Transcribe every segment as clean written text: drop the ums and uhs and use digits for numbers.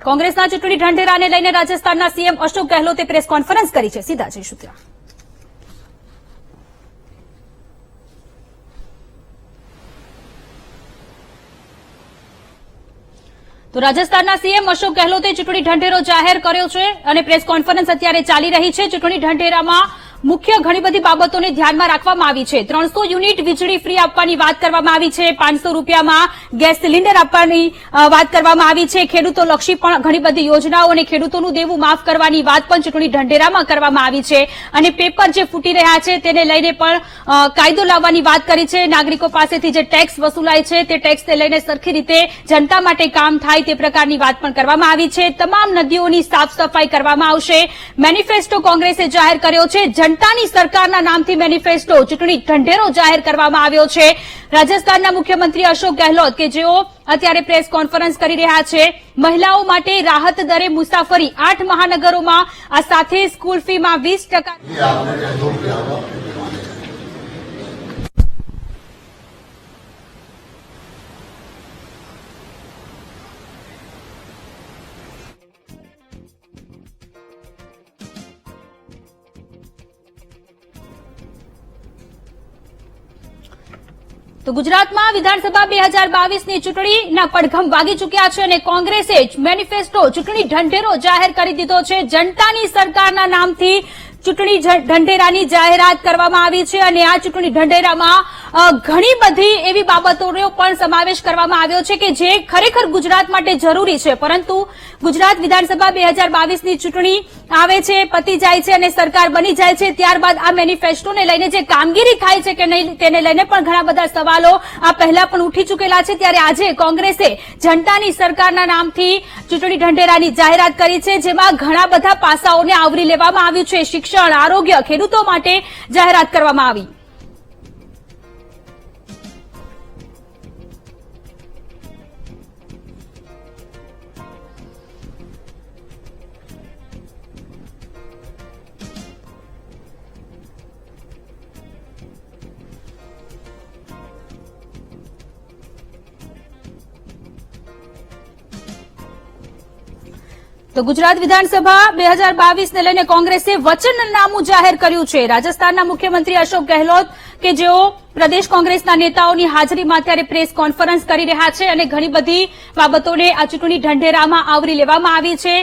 કોંગ્રેસના ચૂંટણી ઢંઢેરાને લઈને રાજસ્થાનના સીએમ અશોક ગેહલોતે પ્રેસ કોન્ફરન્સ કરી છે. સીધા જઈશું ત્યાં. તો રાજસ્થાનના સીએમ અશોક ગેહલોતે ચૂંટણી ઢંઢેરો જાહેર કર્યો છે અને પ્રેસ કોન્ફરન્સ અત્યારે ચાલી રહી છે. ચૂંટણી ઢંઢેરામાં મુખ્ય ઘણી બધી બાબતોને ધ્યાનમાં રાખવામાં આવી છે. 300 યુનિટ વીજળી ફ્રી આપવાની વાત કરવામાં આવી છે. 500 રૂપિયામાં ગેસ સિલિન્ડર આપવાની વાત કરવામાં આવી છે. ખેડૂતો લક્ષી પણ ઘણી બધી યોજનાઓ અને ખેડૂતોનું દેવું માફ કરવાની વાત પણ ચૂંટણી ઢંઢેરામાં કરવામાં આવી છે. અને પેપર જે ફૂટી રહ્યા છે તેને લઈને પણ કાયદો લાવવાની વાત કરી છે. નાગરિકો પાસેથી જે ટેક્સ વસૂલાય છે તે ટેક્સને લઈને સરખી રીતે જનતા માટે કામ થાય તે પ્રકારની વાત પણ કરવામાં આવી છે. તમામ નદીઓની સાફ સફાઈ કરવામાં આવશે. મેનિફેસ્ટો કોંગ્રેસે જાહેર કર્યો છે. જનતાની સરકારના નામથી મેનિફેસ્ટો ચૂંટણી ઢંઢેરો જાહેર કરવામાં આવ્યો છે. રાજસ્થાનના મુખ્યમંત્રી અશોક ગેહલોત કે જેઓ અત્યારે પ્રેસ કોન્ફરન્સ કરી રહ્યા છે. મહિલાઓ માટે રાહત દરે મુસાફરી 8 મહાનગરોમાં, આ સાથે સ્કૂલ ફીમાં 20%. તો ગુજરાતમાં વિધાનસભા 2022ની ચૂંટણીના પડઘમ વાગી ચૂક્યા છે અને કોંગ્રેસે મેનિફેસ્ટો ચૂંટણી ઢંઢેરો જાહેર કરી દીધો છે. જનતાની સરકારના નામથી ચૂંટણી ઢંઢેરાની જાહેરાત કરવામાં આવી છે અને આ ચૂંટણી ઢંઢેરામાં ઘણી બધી એવી બાબતોનો પણ સમાવેશ કરવામાં આવ્યો છે કે જે ખરેખર ગુજરાત માટે જરૂરી છે. પરંતુ ગુજરાત વિધાનસભા 2022ની ચૂંટણી આવે છે, પતી જાય છે અને સરકાર બની જાય છે, ત્યારબાદ આ મેનિફેસ્ટોને લઈને જે કામગીરી થાય છે કે નહીં તેને લઈને પણ ઘણા બધા સવાલો આ પહેલા પણ ઉઠી ચૂકેલા છે. ત્યારે આજે કોંગ્રેસે જનતાની સરકારના નામથી ચૂંટણી ઢંઢેરાની જાહેરાત કરી છે, જેમાં ઘણા બધા પાસાઓને આવરી લેવામાં આવ્યું છે. શિક્ષણ, આરોગ્ય, ખેડૂતો માટે જાહેરાત કરવામાં આવી. તો ગુજરાત વિધાનસભા 2022ને લઈને કોંગ્રેસે વચનનામું જાહેર કર્યું છે. રાજસ્થાનના મુખ્યમંત્રી અશોક ગેહલોત કે જેઓ પ્રદેશ કોંગ્રેસના નેતાઓની હાજરીમાં અત્યારે પ્રેસ કોન્ફરન્સ કરી રહ્યા છે અને ઘણી બધી બાબતોને આ ચૂંટણી ઢંઢેરામાં આવરી લેવામાં આવી છે.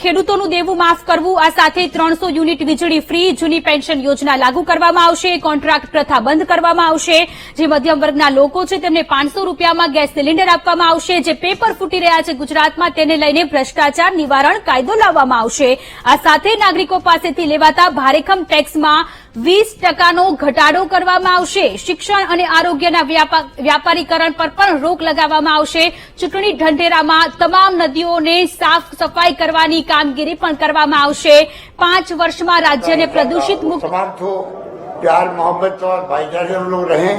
ખેડૂતોનું દેવું માફ કરવું, આ સાથે 300 યુનિટ વીજળી ફ્રી, જૂની પેન્શન યોજના લાગુ કરવામાં આવશે, કોન્ટ્રાક્ટ પ્રથા બંધ કરવામાં આવશે. જે મધ્યમ વર્ગના લોકો છે તેમને 500 રૂપિયામાં ગેસ સિલિન્ડર આપવામાં આવશે. જે પેપર ફૂટી રહ્યા છે ગુજરાતમાં તેને લઈને ભ્રષ્ટાચાર નિવારણ કાયદો લાવવામાં આવશે. આ સાથે નાગરિકો પાસેથી લેવાતા ભારેખમ ટેક્સમાં 20%નો ઘટાડો કરવામાં આવશે. શિક્ષણ અને આરોગ્યના વ્યાપારીકરણ પર પણ રોક લગાવવામાં આવશે. ચૂંટણી ઢંઢેરામાં તમામ નદીઓને સાફ સફાઈ કરવાની કામગીરી પણ કરવામાં આવશે. 5 વર્ષમાં રાજ્યને प्रदूषित मुक्त समाप्त हो, प्यार मोहब्बत और भाईचारे हम लोग रहें,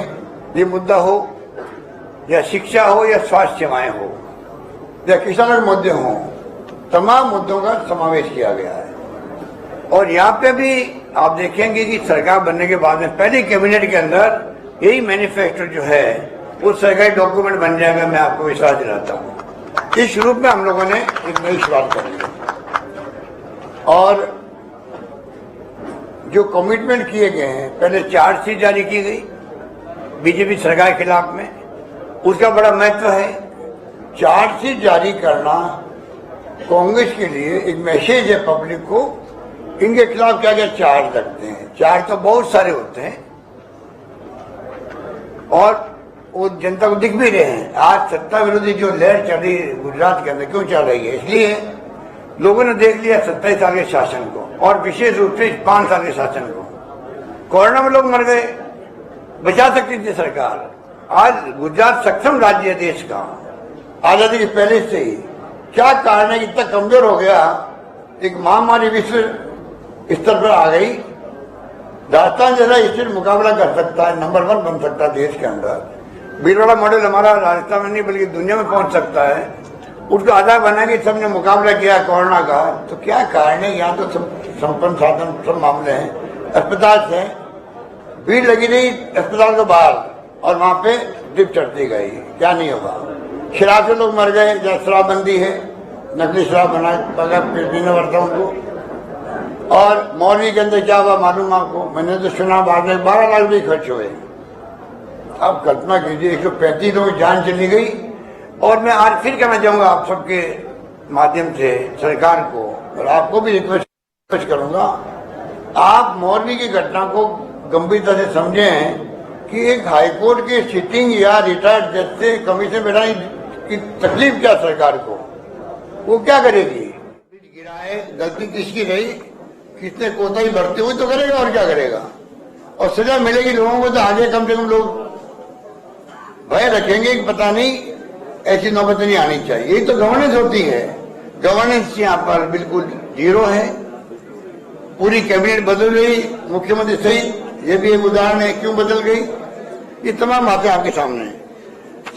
ये मुद्दा हो या शिक्षा हो या स्वास्थ्य सेवाएं हो या किसानों के मुद्दे हो, तमाम मुद्दों का समावेश किया गया है. और यहाँ पे भी आप देखेंगे कि सरकार बनने के बाद में पहले कैबिनेट के अंदर यही मैनिफेस्टो जो है वो सरकारी डॉक्यूमेंट बन जाएगा. मैं आपको विश्वास दिलाता हूँ. इस रूप में हम लोगों ने एक नई शुरुआत कर ली और जो कमिटमेंट किए गए हैं, पहले चार्जशीट जारी की गई बीजेपी सरकार के खिलाफ में, उसका बड़ा महत्व है. चार्जशीट जारी करना कांग्रेस के लिए एक मैसेज है पब्लिक को, इनके खिलाफ क्या क्या चार्ज लगते हैं. चार्ज तो बहुत सारे होते हैं और वो जनता को दिख भी रहे हैं. आज सत्ता विरोधी जो लहर चल रही है गुजरात के अंदर, क्यों चल रही है? इसलिए लोगों ने देख लिया 27 साल के शासन को और विशेष रूप से 5 साल के शासन को. कोरोना में लोग मर गए, बचा सकती थी सरकार. आज गुजरात सक्षम राज्य है देश का, आजादी के पहले से ही. क्या कारण है कि इतना कमजोर हो गया? एक महामारी विश्व स्तर पर आ गई. राजस्थान जैसा इससे मुकाबला कर सकता है, नंबर 1 बन सकता है देश के अंदर. भीलवाड़ा मॉडल हमारा राजस्थान में नहीं बल्कि दुनिया में पहुंच सकता है. उसका आधार बना के सबने मुकाबला किया कोरोना का. तो क्या कारण है? यहाँ तो सब संपन्न साधन सब मामले हैं. अस्पताल से भीड़ लगी रही अस्पताल के बाहर और वहां पे ड्रिप चढ़ती गई. क्या नहीं होगा? शराब से लोग मर गए, जहाँ शराबबंदी है नकली शराब बना पीना पड़ता उनको। और मौलवी के अंदर क्या हुआ मालूम आपको? मैंने तो सुना बाद में 12 लाख रुपये खर्च हुए। आप कल्पना कीजिए 135 लोगों की जान चली गई। और मैं आज फिर कहना चाहूंगा आप सबके माध्यम से सरकार को, और आपको भी रिक्वेस्ट करूंगा, आप मौलवी की घटना को गंभीरता से समझें कि एक हाईकोर्ट के सिटिंग या रिटायर्ड जज से कमीशन बैठाने की तकलीफ क्या सरकार को, वो क्या करेगी? गिरा है, गलती किसकी रही, किसने कोताही बरती हुई तो करेगा, और क्या करेगा? और सजा मिलेगी लोगों को तो आगे कम से कम लोग भय रखेंगे कि पता नहीं ऐसी नौबत नहीं आनी चाहिए। यही तो गवर्नेंस होती है। गवर्नेंस यहाँ पर बिल्कुल जीरो है। पूरी कैबिनेट बदल गई, मुख्यमंत्री सहित। ये भी एक उदाहरण है क्यों बदल गई। ये तमाम बातें आपके सामने है।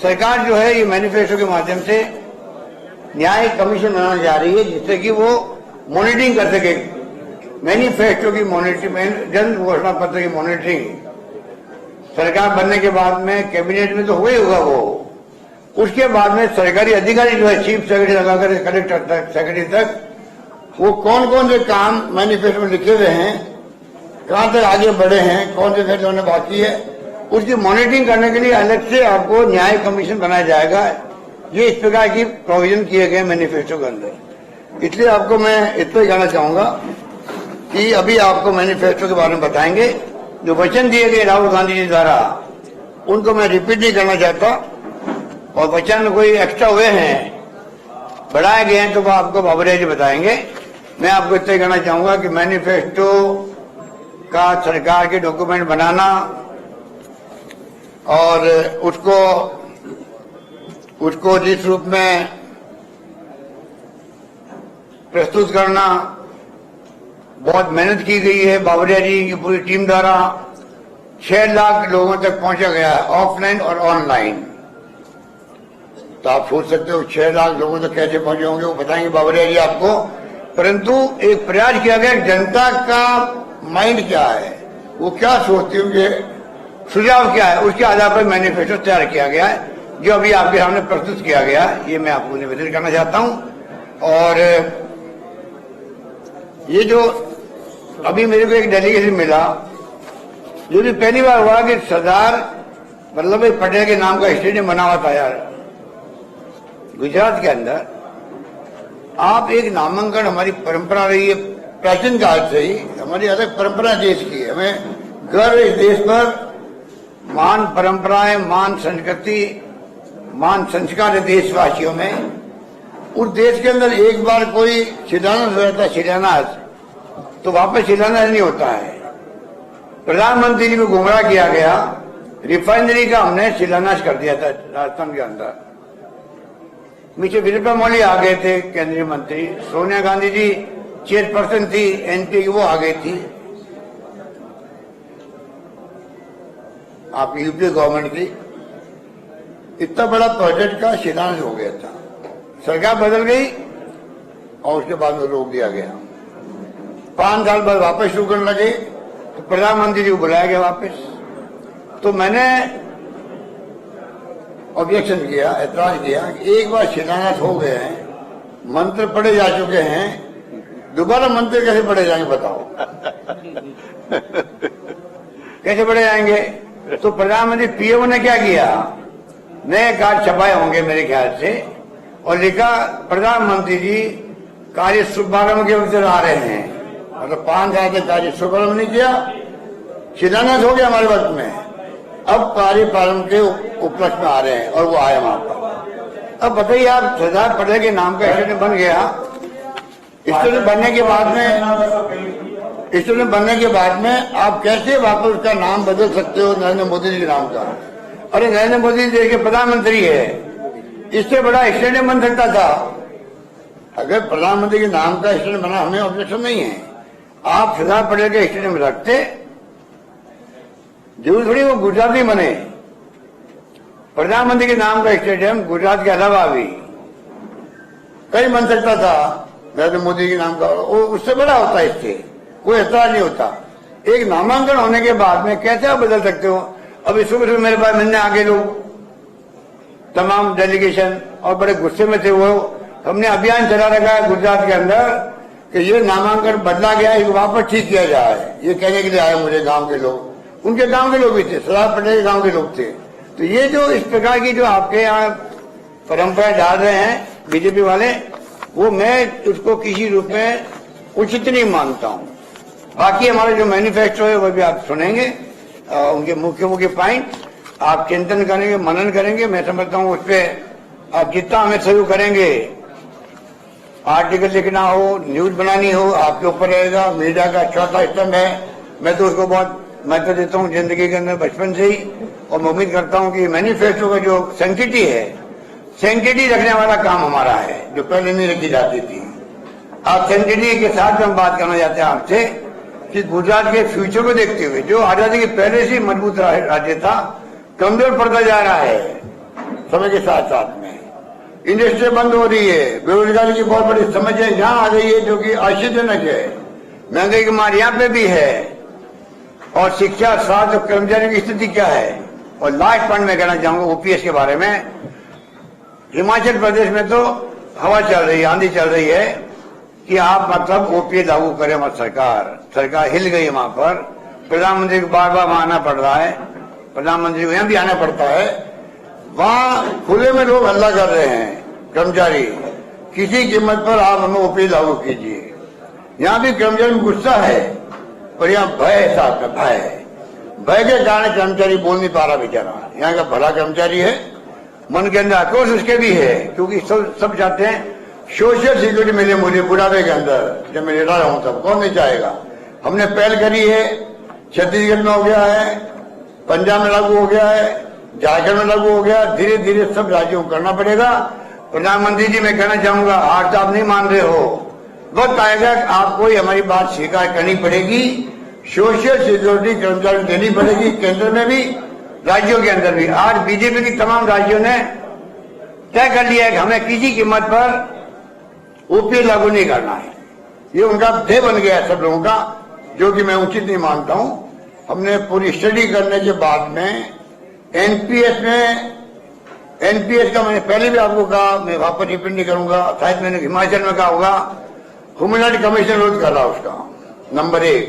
सरकार जो है ये मैनिफेस्टो के माध्यम से न्याय कमीशन बनाने जा रही है, जिससे कि वो मॉनिटरिंग कर सके। मैनिफेस्टो की मॉनिटरिंग, जन घोषणा पत्र की मॉनिटरिंग सरकार बनने के बाद में कैबिनेट में तो हुआ ही होगा वो। उसके बाद में सरकारी अधिकारी जो है चीफ सेक्रेटरी लगाकर कलेक्टर तक, सेक्रेटरी तक, वो कौन कौन से काम मैनिफेस्टो में लिखे हुए हैं, कहां तक आगे बढ़े हैं, कौन से फैसले होने बाकी है, उसकी मॉनिटरिंग करने के लिए अलग से आपको न्याय कमीशन बनाया जाएगा। ये इस प्रकार की प्रोविजन किए गए मैनिफेस्टो के अंदर। इसलिए आपको मैं इतना ही कहना चाहूंगा कि अभी आपको मैनिफेस्टो के बारे में बताएंगे। जो वचन दिए गए राहुल गांधी जी द्वारा, उनको मैं रिपीट नहीं करना चाहता, और वचन कोई एक्स्ट्रा हुए हैं, बढ़ाए गए हैं, तो वो आपको बाबरिया जी बताएंगे। मैं आपको इतना ही कहना चाहूंगा कि मैनिफेस्टो का सरकार के डॉक्यूमेंट बनाना और उसको जिस रूप में प्रस्तुत करना, बहुत मेहनत की गई है बाबरिया जी की पूरी टीम द्वारा। 6 लाख लोगों तक पहुंचा गया है, ऑफलाइन और ऑनलाइन। तो आप सोच सकते हो 6 लाख लोगों तक कैसे पहुंचे होंगे, वो बताएंगे बाबरिया जी आपको। परंतु एक प्रयास किया गया, जनता का माइंड क्या है, वो क्या सोचती है, सुझाव क्या है, उसके आधार पर मैनिफेस्टो तैयार किया गया है, जो अभी आपके सामने प्रस्तुत किया गया है। ये मैं आपको निवेदन करना चाहता हूं। और ये जो अभी मेरे को एक डेलीगेशन मिला, जो भी पहली बार हुआ कि सरदार वल्लभ भाई पटेल के नाम का स्टेडियम बना हुआ था यार गुजरात के अंदर। आप एक नामांकन, हमारी परंपरा रही है प्राचीन काल से ही, हमारी अलग परंपरा देश की है। हमें गर्व इस देश पर, महान परंपराएं, महान संस्कृति, महान संस्कार है देशवासियों में। उस देश के अंदर एक बार कोई शिलान्यास हो जाता है, शिलान्यास, तो वापस शिलान्यास नहीं होता है। प्रधानमंत्री जी को गुमराह किया गया, रिफाइनरी का हमने शिलान्यास कर दिया था राजस्थान के अंदर। नीचे वीरप्पा मोइली आ गए थे केंद्रीय मंत्री, सोनिया गांधी जी चेयरपर्सन थी एनपी की, वो आ गई थी। आप यूपी गवर्नमेंट की इतना बड़ा प्रोजेक्ट का शिलान्यास हो गया था, सरकार बदल गई और उसके बाद में रोक दिया गया। 5 साल बाद वापस शुरू करने लगे, तो प्रधानमंत्री जी को बुलाया गया वापस। तो मैंने ऑब्जेक्शन किया, ऐतराज किया कि एक बार शिलान्यास हो गए हैं, मंत्र पढ़े जा चुके हैं, दोबारा मंत्र कैसे पढ़े जाएंगे बताओ। कैसे पढ़े जाएंगे? तो प्रधानमंत्री पीएम ने क्या किया, नए कार्ड छपाए होंगे मेरे ख्याल से, और लिखा प्रधानमंत्री जी कार्य शुभारंभ के अवसर आ रहे हैं। मतलब 5 साल से कार्य शुभारंभ नहीं किया, शिलान्यास हो गया हमारे वक्त में, अब कार्य प्रारंभ के उपलक्ष्य में आ रहे हैं, और वो आए वहां पर। अब बताइए आप, सरदार पटेल के नाम का स्टेडियम बन गया, स्टेडियम बनने के बाद में आप कैसे वापस उसका नाम बदल सकते हो नरेंद्र मोदी जी के नाम का? अरे नरेंद्र मोदी जी देश के प्रधानमंत्री है, इससे बड़ा स्टेडियम बन सकता था। अगर प्रधानमंत्री के नाम का स्टेडियम बना, हमें ऑब्जेक्शन नहीं है। आप सरदार पटेल के स्टेडियम रखते, जरूर थोड़ी वो गुजरात में बने। प्रधानमंत्री के नाम का स्टेडियम गुजरात के अलावा भी कहीं बन सकता था नरेंद्र मोदी के नाम का, वो उससे बड़ा होता है, इससे कोई ऐतराज नहीं होता। एक नामांकन होने के बाद में कैसे आप बदल सकते हो? अभी सुबह सुबह मेरे पास मिलने आगे लोग, तमाम डेलीगेशन, और बड़े गुस्से में थे वो हमने अभियान चला रखा है गुजरात के अंदर कि ये नामांकन बदला गया है, वापस ठीक किया जाए। ये कहने के लिए आए मुझे गांव के लोग, उनके गांव के लोग भी थे, सरदार पटेल के गांव के लोग थे। तो ये जो इस प्रकार की जो आपके यहाँ परंपरा डाल रहे हैं बीजेपी वाले, वो मैं उसको किसी रूप में उचित नहीं मानता हूँ। बाकी हमारा जो मैनिफेस्टो है वो भी आप सुनेंगे, उनके मुख्य पॉइंट आप चिंतन करेंगे, मनन करेंगे। मैं समझता हूँ उस पर आप जितना हमें सहयोग करेंगे, आर्टिकल लिखना हो, न्यूज बनानी हो, आपके ऊपर रहेगा। मीडिया का चौथा स्तंभ है, मैं तो उसको बहुत महत्व देता हूँ जिंदगी के अंदर बचपन से ही। और मैं उम्मीद करता हूँ कि मैनिफेस्टो का जो सेंसिटी है, सेंसिटी रखने वाला काम हमारा है, जो पहले नहीं रखी जाती थी। आप सेंसिटी के साथ हम बात करना चाहते हैं आपसे कि गुजरात के फ्यूचर को देखते हुए, जो आजादी के पहले से मजबूत राज्य था, कमजोर पड़ता जा रहा है समय के साथ साथ में। इंडस्ट्री बंद हो रही है, बेरोजगारी की बहुत बड़ी समस्या यहाँ आ गई है, जो कि आश्चर्यजनक है। महंगाई की मार यहाँ पे भी है, और शिक्षा, स्वास्थ्य और कर्मचारियों की स्थिति क्या है। और लास्ट पॉइंट में कहना चाहूंगा ओपीएस के बारे में। हिमाचल प्रदेश में तो हवा चल रही है, आंधी चल रही है कि आप मतलब ओपीएस लागू करें। हमारी सरकार हिल गई वहां पर। प्रधानमंत्री को बार बार आना पड़ रहा है, प्रधानमंत्री को यहाँ भी आना पड़ता है। वहां खुले में लोग हल्ला कर रहे हैं, कर्मचारी, किसी कीमत पर आप हमें ओपीएस लागू कीजिए। यहाँ भी कर्मचारी में गुस्सा है, और यहाँ भय है, साथ में भय के कारण कर्मचारी बोल नहीं पा रहा बेचारा। यहाँ का भला कर्मचारी है, मन के अंदर आक्रोश उसके भी है, क्योंकि सब चाहते हैं सोशल सिक्योरिटी मिले मुझे बुढ़ापे के अंदर, जब मैं लेटा रहा हूं तब। कौन नहीं चाहेगा। हमने पहल करी है, छत्तीसगढ़ में हो गया है, पंजाब में लागू हो गया है, झारखंड में लागू हो गया। धीरे धीरे सब राज्यों को करना पड़ेगा। प्रधानमंत्री जी मैं कहना चाहूंगा, आज आप नहीं मान रहे हो, वक्त आएगा आपको हमारी बात स्वीकार करनी पड़ेगी। सोशल सिक्योरिटी कर्मचारी देनी पड़ेगी, केंद्र में भी, राज्यों के अंदर भी। आज बीजेपी की तमाम राज्यों ने तय कर लिया है कि हमें किसी कीमत पर ओपीएस लागू नहीं करना है। ये उनका ध्येय बन गया है सब लोगों का, जो कि मैं उचित नहीं मानता हूं। हमने पूरी स्टडी करने के बाद में एनपीएस का मैंने पहले भी आपको कहा, मैं वापस रिपीट नहीं करूंगा, शायद मैंने हिमाचल में कहा होगा, ह्यूमन कमीशन रोज कर रहा उसका। नंबर 1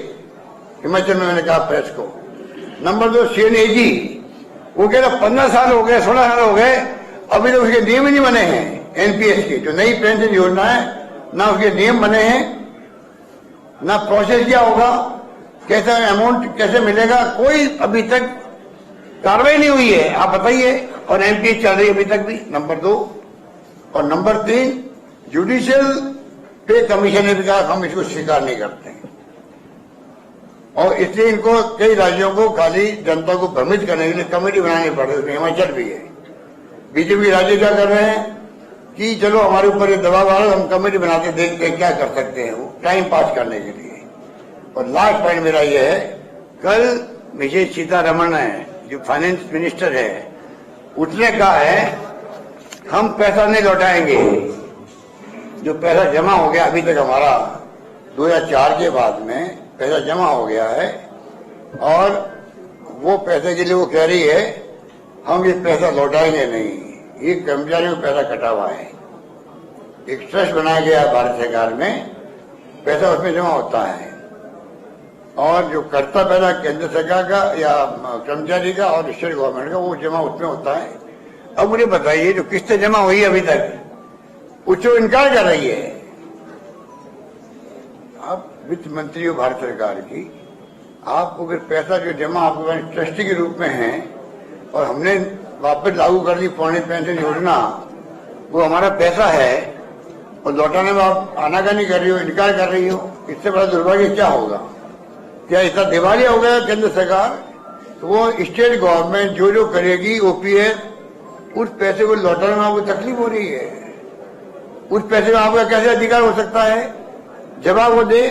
हिमाचल में मैंने कहा प्रेस को। नंबर 2 सीएनएजी, वो कह रहा 15 साल हो गए, 16 साल हो गए, अभी तो उसके नियम ही नहीं बने हैं। एनपीएस की जो नई पेंशन योजना है, ना उसके नियम बने हैं, ना प्रोसेस क्या होगा, कैसा अमाउंट कैसे मिलेगा, कोई अभी तक कार्रवाई नहीं हुई है। आप बताइए। और एमपीएस चल रही है अभी तक भी। नंबर 2 और नंबर 3 जुडिशियल पे कमीशन ने भी कहा हम इसको स्वीकार नहीं करते हैं, और इसलिए इनको कई राज्यों को खाली जनता को भ्रमित करने के लिए कमेटी बनानी पड़ रही है। हिमाचल भी है। बीजेपी राज्य क्या कर रहे हैं कि चलो हमारे ऊपर ये दबाव आ रहा है, हम कमेटी बनाते देखते हैं क्या कर सकते हैं, वो टाइम पास करने के लिए। और लास्ट पॉइंट मेरा ये है, कल विजय सीतारमण है जो फाइनेंस मिनिस्टर है, उसने कहा है हम पैसा नहीं लौटाएंगे। जो पैसा जमा हो गया अभी तक हमारा 2004 के बाद में पैसा जमा हो गया है, और वो पैसे के लिए वो कह रही है हम ये पैसा लौटाएंगे नहीं। ये कर्मचारियों को पैसा कटा हुआ है, एक ट्रस्ट बनाया गया है भारत सरकार में, पैसा उसमें जमा होता है, और जो करता पैसा केंद्र सरकार का या कर्मचारी का और स्टेट गवर्नमेंट का, वो जमा उसमें होता है। अब मुझे बताइए जो किस्तें जमा हुई अभी तक, उसको इनकार कर रही है। आप वित्त मंत्री हो भारत सरकार की, आपको अगर पैसा जो जमा आपके पास ट्रस्टी के रूप में है, और हमने वापस लागू कर दी पुरानी पेंशन योजना, वो हमारा पैसा है, और लौटाने में आप आनाकानी कर रही हो, इनकार कर रही हो, इससे बड़ा दुर्भाग्य क्या होगा। क्या इतना दिवालिया हो गया केंद्र सरकार? तो वो स्टेट गवर्नमेंट जो जो करेगी ओपीएस, उस पैसे को लौटाने में आपको तकलीफ हो रही है। उस पैसे में आपका कैसे अधिकार हो सकता है? जवाब वो दे।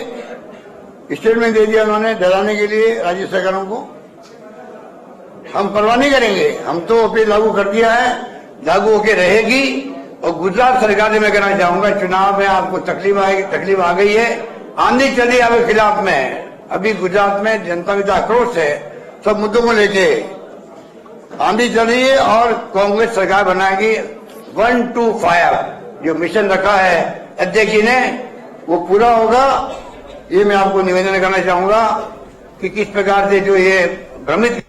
स्टेटमेंट दे दिया उन्होंने डराने के लिए राज्य सरकारों को। हम परवाह नहीं करेंगे, हम तो ओपीएस लागू कर दिया है, लागू होकर रहेगी। और गुजरात सरकार से मैं कहना चाहूंगा, चुनाव में आपको तकलीफ आ गई है, आंधी चली आपके खिलाफ में। अभी गुजरात में जनता में आक्रोश है, सब मुद्दों को लेके आंधी चल रही है, और कांग्रेस सरकार बनाएगी 1 to 5, जो मिशन रखा है अध्यक्ष जी ने वो पूरा होगा। ये मैं आपको निवेदन करना चाहूंगा कि किस प्रकार से जो ये भ्रमित